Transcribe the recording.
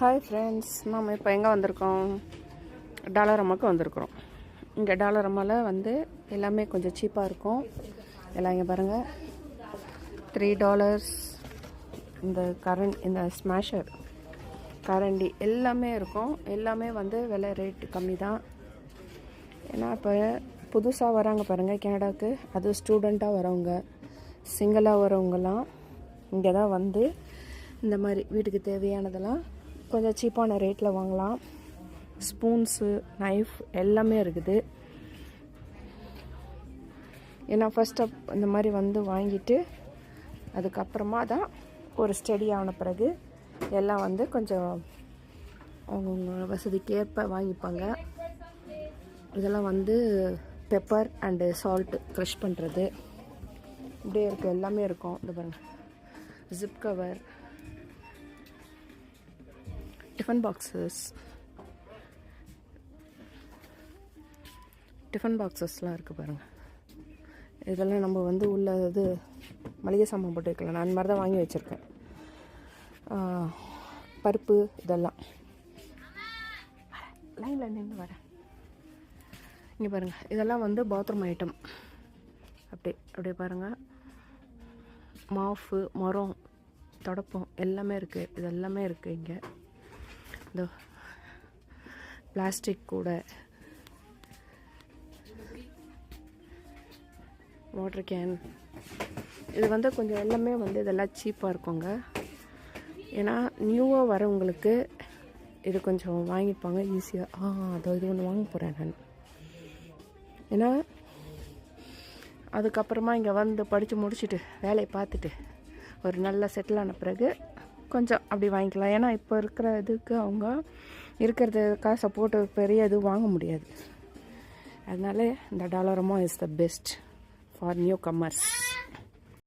Hi friends, நாம் இப்போ எங்கே வந்திருக்கோம்? டாலரம்மாவுக்கு வந்திருக்கிறோம். இங்கே டாலரம்மாவில் வந்து எல்லாமே கொஞ்சம் சீப்பாக இருக்கும். எல்லாம் இங்கே பாருங்கள், $3 இந்த ஸ்மாஷர் கரண்டி எல்லாமே இருக்கும். எல்லாமே வந்து விலை ரேட்டு கம்மி தான். ஏன்னா இப்போ புதுசாக வராங்க பாருங்கள் கனடாவுக்கு, அது ஸ்டூடெண்ட்டாக வரவங்க, சிங்கிளாக வரவங்கலாம் இங்கே தான் வந்து இந்த மாதிரி வீட்டுக்கு தேவையானதெல்லாம் கொஞ்சம் சீப்பான ரேட்டில் வாங்கலாம். ஸ்பூன்ஸு, நைஃப் எல்லாமே இருக்குது. ஏன்னா ஃபர்ஸ்ட் இந்த மாதிரி வந்து வாங்கிட்டு அதுக்கப்புறமா தான் ஒரு ஸ்டடி ஆன பிறகு எல்லாம் வந்து கொஞ்சம் அவங்க வசதிக்கேற்ப வாங்கிப்பாங்க. இதெல்லாம் வந்து பெப்பர் அண்டு சால்ட்டு க்ரஷ் பண்ணுறது இப்படியே இருக்குது, எல்லாமே இருக்கும். இது பாருங்கள், ஜிப் கவர், டிஃபன் பாக்ஸஸ்லாம் இருக்குது பாருங்கள். இதெல்லாம் நம்ம வந்து உள்ள இது மளிகை சாமான் போட்டு வைக்கலாம். நான் அந்த மாதிரி தான் வாங்கி வச்சுருக்கேன். பருப்பு இதெல்லாம் லைனில் நின்று வரேன். இங்கே பாருங்கள், இதெல்லாம் வந்து பாத்ரூம் ஐட்டம். அப்படியே பாருங்கள், மாஃபு, மரம், தொடப்பம் எல்லாமே இருக்குது. இது எல்லாமே இருக்குது இங்கே. இந்த பிளாஸ்டிக் கூட, வாட்டர் கேன், இது வந்து கொஞ்சம் எல்லாமே வந்து இதெல்லாம் சீப்பாக இருக்குங்க. ஏன்னா நியூவாக வரவங்களுக்கு இது கொஞ்சம் வாங்கிப்பாங்க ஈஸியாக. அதோ இது ஒன்று வாங்க போகிறேன் நான். ஏன்னா அதுக்கப்புறமா இங்கே வந்து படித்து முடிச்சுட்டு வேலையை பார்த்துட்டு ஒரு நல்ல செட்டில் ஆன பிறகு கொஞ்சம் அப்படி வாங்கிக்கலாம். ஏன்னா இப்போ இருக்கிற இதுக்கு அவங்க இருக்கிறது காசை போட்டு பெரிய இது வாங்க முடியாது. அதனால இந்த டாலரம்மா is the best for new comers.